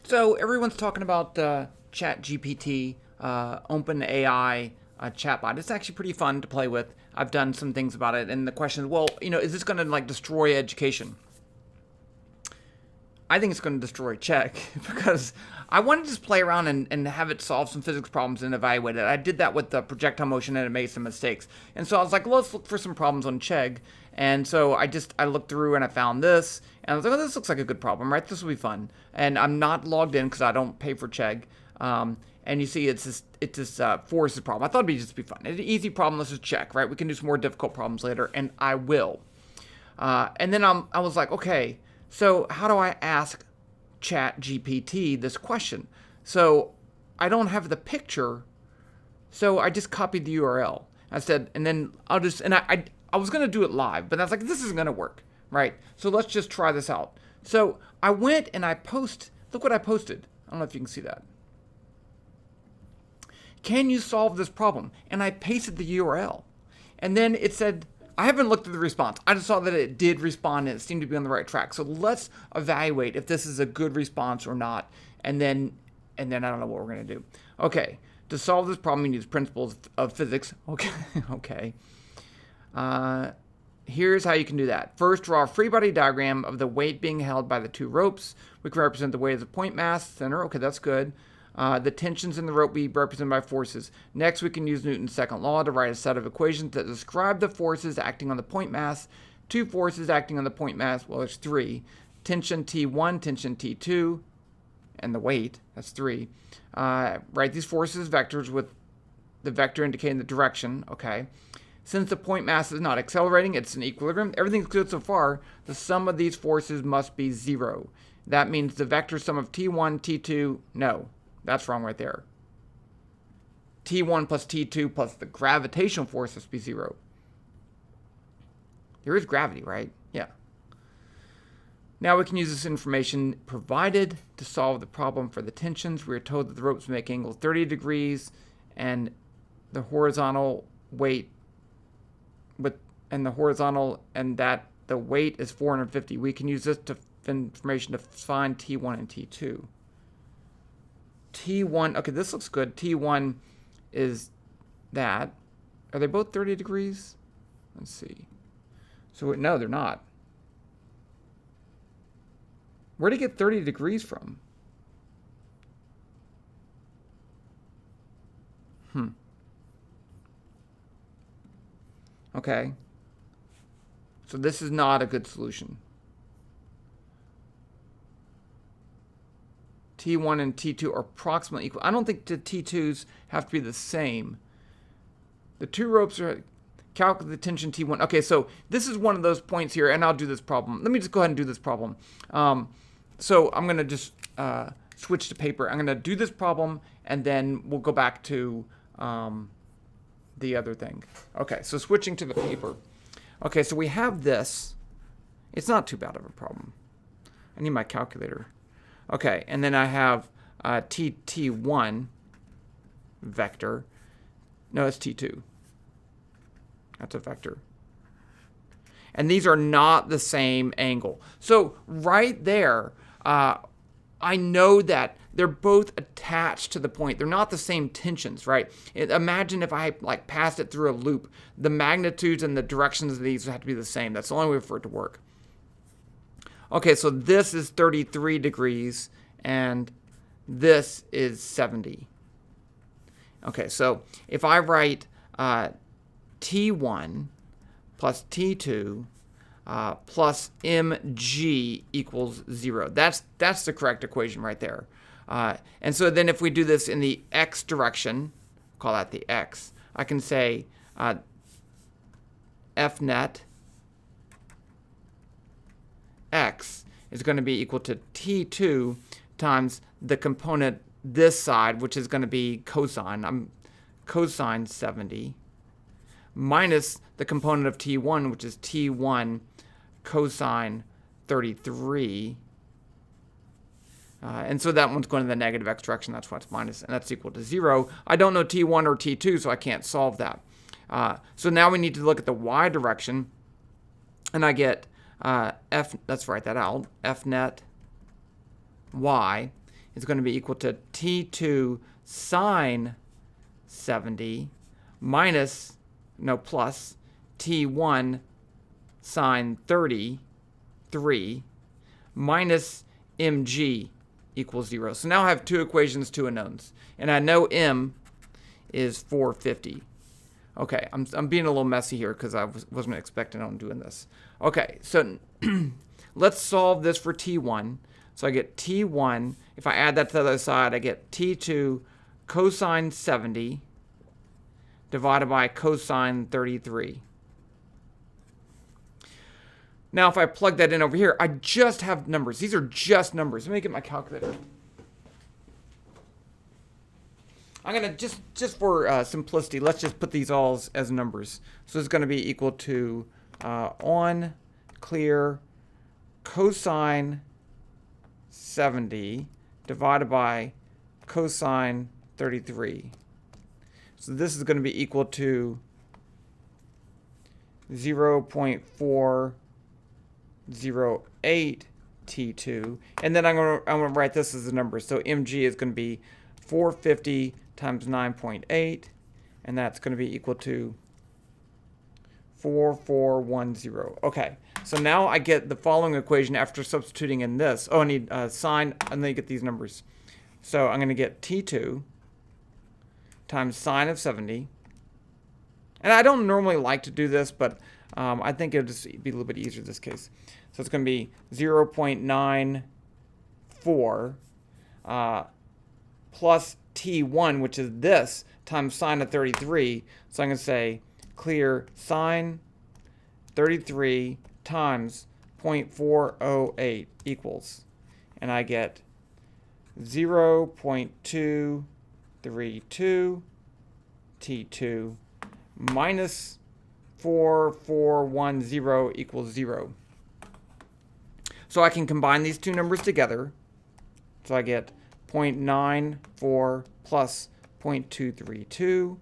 So everyone's talking about ChatGPT, OpenAI chatbot. It's actually pretty fun to play with. I've done some things about it, and the question is, well, is this going to like destroy education? I think it's going to destroy Chegg because I want to just play around and have it solve some physics problems and evaluate it. I did that with the projectile motion and it made some mistakes. And so I was like, well, let's look for some problems on Chegg. And so I looked through and I found this. And I was like, oh, this looks like a good problem, right? This will be fun. And I'm not logged in because I don't pay for Chegg. And you see it's this forces problem. I thought it'd just be fun. It's an easy problem. Let's just check, right? We can do some more difficult problems later, and I will. And then I was like, okay, so how do I ask ChatGPT this question? So I don't have the picture, so I just copied the URL. I said, and then I was gonna do it live, but I was like, this isn't gonna work, right? So let's just try this out. So I went and look what I posted. I don't know if you can see that. Can you solve this problem? And I pasted the URL. And then it said, I haven't looked at the response. I just saw that it did respond and it seemed to be on the right track. So let's evaluate if this is a good response or not. And then I don't know what we're going to do. Okay, to solve this problem, you use principles of physics. Okay, okay. Here's how you can do that. First, draw a free body diagram of the weight being held by the two ropes. We can represent the weight as a point mass, center. Okay, that's good. The tensions in the rope be represented by forces. Next, we can use Newton's second law to write a set of equations that describe the forces acting on the point mass. Two forces acting on the point mass, well, there's three. Tension T1, tension T2, and the weight, that's three. Write these forces as vectors with the vector indicating the direction, okay. Since the point mass is not accelerating, it's in equilibrium. Everything's good so far. The sum of these forces must be zero. That means the vector sum of T1, T2, no. That's wrong right there. T1 plus T2 plus the gravitational force must be zero. There is gravity, right? Yeah. Now we can use this information provided to solve the problem for the tensions. We are told that the ropes make angle 30 degrees and the horizontal weight and that the weight is 450. We can use this information to find T1 and T2. T1, okay, this looks good. T1 is that. Are they both 30 degrees? Let's see. So, no, they're not. Where did he get 30 degrees from? Okay. So this is not a good solution. T1 and T2 are approximately equal. I don't think the T2s have to be the same. The two ropes are calculate the tension T1. Okay, so this is one of those points here, and I'll do this problem. Let me just go ahead and do this problem. So I'm going to just switch to paper. I'm going to do this problem, and then we'll go back to the other thing. Okay, so switching to the paper. Okay, so we have this. It's not too bad of a problem. I need my calculator. Okay, and then I have T1 vector. No, it's T2. That's a vector. And these are not the same angle. So right there, I know that they're both attached to the point. They're not the same tensions, right? Imagine if I passed it through a loop. The magnitudes and the directions of these have to be the same. That's the only way for it to work. Okay, so this is 33 degrees, and this is 70. Okay, so if I write T1 plus T2 plus mg equals 0. That's the correct equation right there. And so then if we do this in the x direction, call that the x, I can say F net x is going to be equal to T2 times the component this side, which is going to be cosine. I'm cosine 70 minus the component of T1, which is T1 cosine 33. And so that one's going in the negative x direction. That's why it's minus, and that's equal to 0. I don't know T1 or T2, so I can't solve that. So now we need to look at the y direction, and I get let's write that out, F net y is going to be equal to T2 sine 70 plus T1 sine 33 minus mg equals 0. So now I have two equations, two unknowns. And I know m is 450. Okay, I'm being a little messy here because I wasn't expecting on doing this. Okay, so let's solve this for T1. So I get T1. If I add that to the other side, I get T2 cosine 70 divided by cosine 33. Now, if I plug that in over here, I just have numbers. These are just numbers. Let me get my calculator. I'm going to, just for simplicity, let's just put these all as numbers. So it's going to be equal to on clear cosine 70 divided by cosine 33. So this is going to be equal to 0.408 T2. And then I'm going to write this as a number. So mg is going to be 450 times 9.8, and that's going to be equal to 4410. Okay, so now I get the following equation after substituting in this. Oh, I need sine, and then you get these numbers. So I'm going to get T2 times sine of 70. And I don't normally like to do this, but I think it'll just be a little bit easier in this case. So it's going to be 0.94 plus T1, which is this, times sine of 33. So I'm going to say clear sine 33 times 0.408 equals, and I get 0.232 T2 minus 4410 equals 0. So I can combine these two numbers together. So I get 0.94 plus 0.232,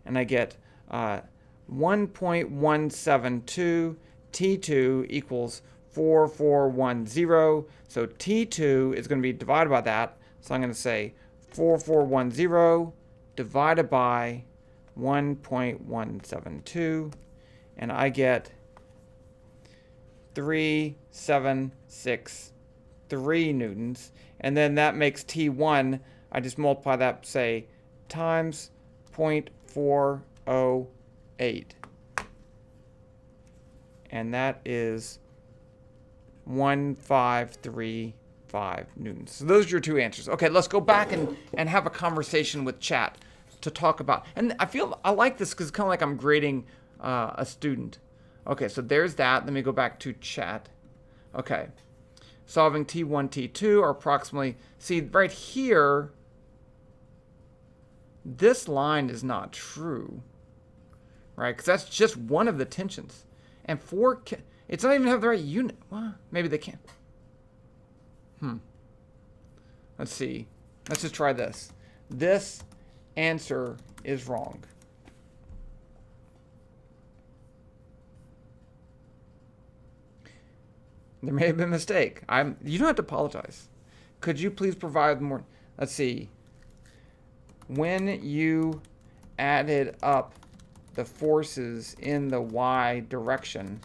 and I get 1.172 T2 equals 4410. So T2 is going to be divided by that. So I'm going to say 4410 divided by 1.172, and I get 3763 newtons. And then that makes T1, I just multiply that, say, times 0.408. And that is 1535 newtons. So those are your two answers. Okay, let's go back and have a conversation with chat to talk about. And I like this because it's kind of like I'm grading a student. Okay, so there's that. Let me go back to chat. Okay. Solving T1, T2 are approximately, see right here, this line is not true, right? Because that's just one of the tensions. And it's not even have the right unit. Well, maybe they can't. Let's see. Let's just try this. This answer is wrong. There may have been a mistake. You don't have to apologize. Could you please provide more? Let's see. When you added up the forces in the y direction,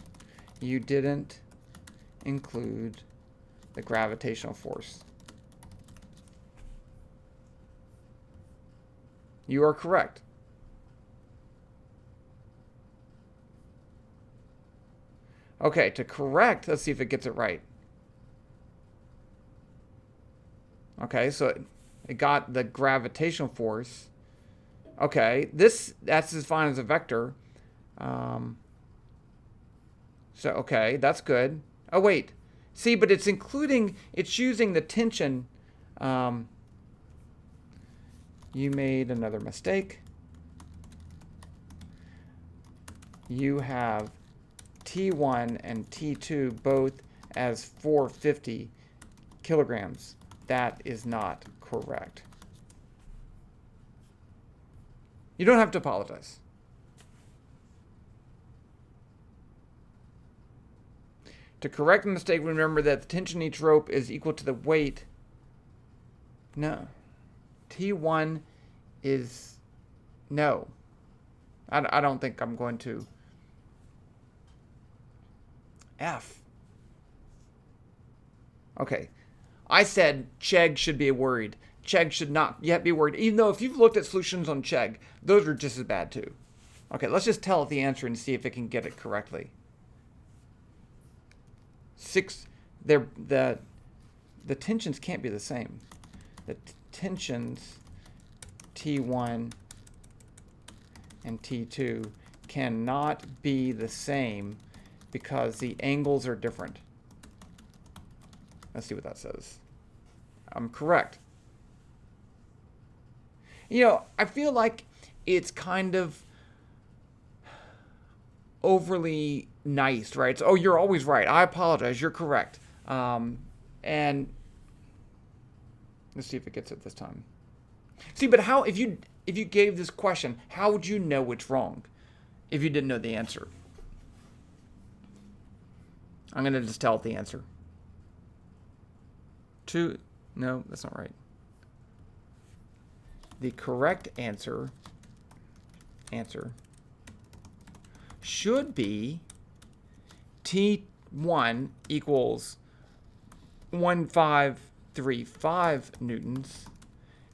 you didn't include the gravitational force. You are correct. Okay, to correct, let's see if it gets it right. Okay, so it got the gravitational force. Okay, that's as fine as a vector. So, okay, that's good. Oh, wait. See, but it's using the tension. You made another mistake. You have T1 and T2 both as 450 kilograms. That is not correct. You don't have to apologize. To correct the mistake, remember that the tension in each rope is equal to the weight No. T1 is no. I don't think I'm going to. F. Okay. I said Chegg should be worried. Chegg should not yet be worried. Even though if you've looked at solutions on Chegg, those are just as bad too. Okay, let's just tell it the answer and see if it can get it correctly. The tensions can't be the same. The tensions T1 and T2 cannot be the same because the angles are different. Let's see what that says. I'm correct. You know, I feel like it's kind of overly nice, right? So, oh, you're always right. I apologize. You're correct. And let's see if it gets it this time. See, but how, if you gave this question, how would you know it's wrong if you didn't know the answer? I'm going to just tell it the answer. No, that's not right. The correct answer should be T1 equals 1535 newtons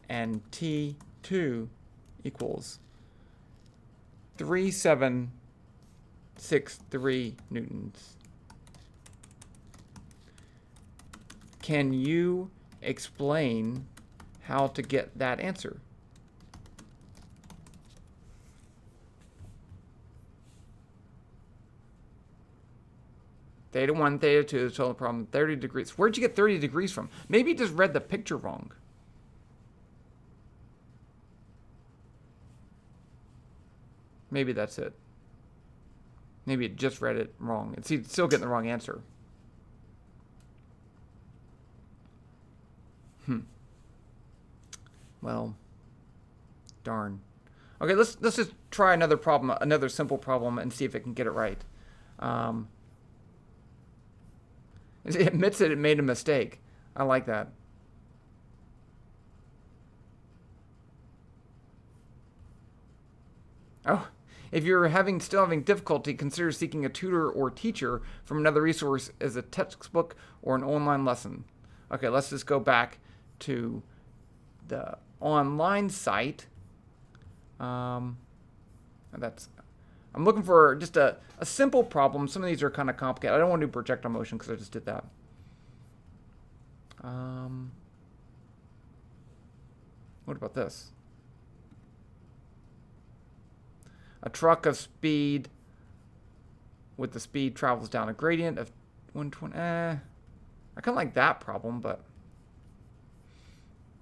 and T2 equals 3763 newtons. Can you explain how to get that answer? Theta 1, theta 2, the total problem, 30 degrees. Where'd you get 30 degrees from? Maybe you just read the picture wrong. Maybe that's it. Maybe it just read it wrong. It's still getting the wrong answer. Well, darn. Okay, let's just try another problem, another simple problem, and see if it can get it right. It admits that it made a mistake. I like that. Oh, if you're still having difficulty, consider seeking a tutor or teacher from another resource as a textbook or an online lesson. Okay, let's just go back to the online site. I'm looking for just a simple problem. Some of these are kind of complicated. I don't want to do projectile motion because I just did that. What about this? A truck of speed with the speed travels down a gradient of 120. I kind of like that problem, but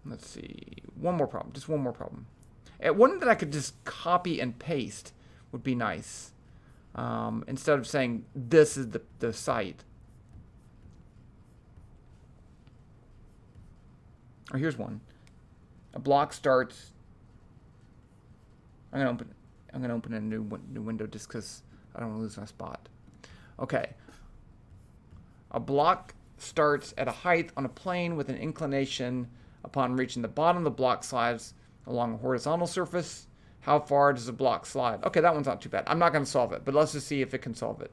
let's see. One more problem. Just one more problem. One that I could just copy and paste would be nice. Instead of saying this is the site. Or here's one. A block starts. I'm gonna open a new window just because I don't want to lose my spot. Okay. A block starts at a height on a plane with an inclination. Upon reaching the bottom, the block slides along a horizontal surface. How far does the block slide? Okay, that one's not too bad. I'm not going to solve it, but let's just see if it can solve it.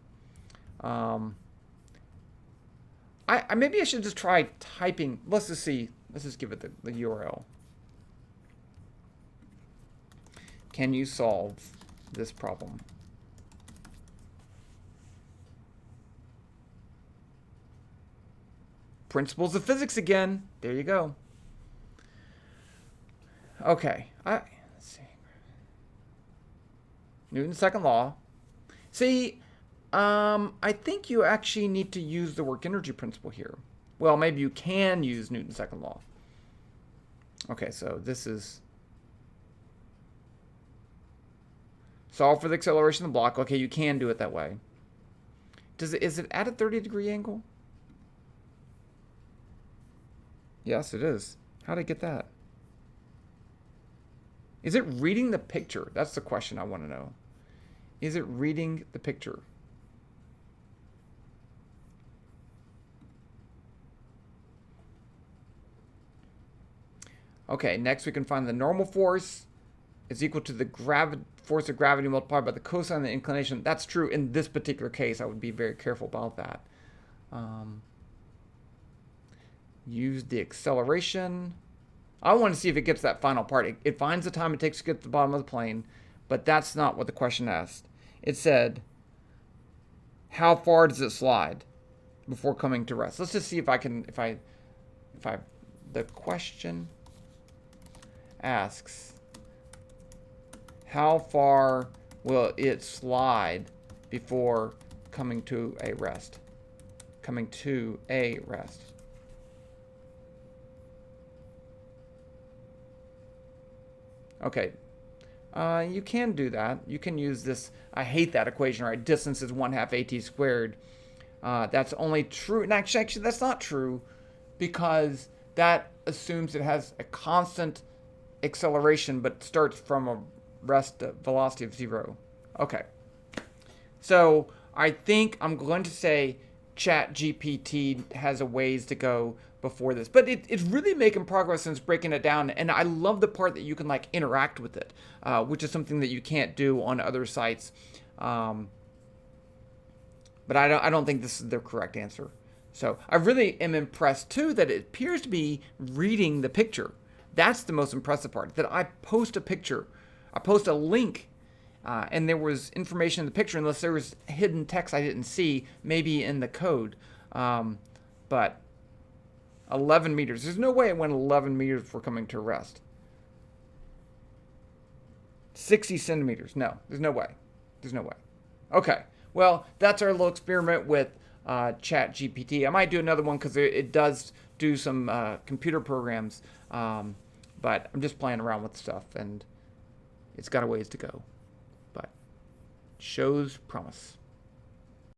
Maybe I should just try typing. Let's just see. Let's just give it the URL. Can you solve this problem? Principles of physics again. There you go. Okay. Let's see. Newton's second law. See, I think you actually need to use the work energy principle here. Well, maybe you can use Newton's second law. Okay, so this is solve for the acceleration of the block. Okay, you can do it that way. Is it at a 30-degree angle? Yes, it is. How did I get that? Is it reading the picture? That's the question I want to know. Is it reading the picture? Okay, next we can find the normal force is equal to the force of gravity multiplied by the cosine of the inclination. That's true in this particular case. I would be very careful about that. Use the acceleration. I want to see if it gets that final part. It finds the time it takes to get to the bottom of the plane, but that's not what the question asked. It said, how far does it slide before coming to rest? Let's just see if I can, the question asks, how far will it slide before coming to a rest? Coming to a rest. Okay, you can do that. You can use this. I hate that equation, right? Distance is 1/2 at squared. That's only true. And actually, that's not true because that assumes it has a constant acceleration but starts from a rest velocity of 0. Okay. So I think I'm going to say ChatGPT has a ways to go before this, but it's really making progress since breaking it down. And I love the part that you can like interact with it, which is something that you can't do on other sites. But I don't think this is the correct answer. So I really am impressed too that it appears to be reading the picture. That's the most impressive part. That I post a picture, I post a link, and there was information in the picture, unless there was hidden text I didn't see, maybe in the code. But 11 meters. There's no way it went 11 meters before coming to rest. 60 centimeters. No, there's no way. There's no way. Okay. Well, that's our little experiment with ChatGPT. I might do another one because it does do some computer programs. But I'm just playing around with stuff, and it's got a ways to go. But shows promise.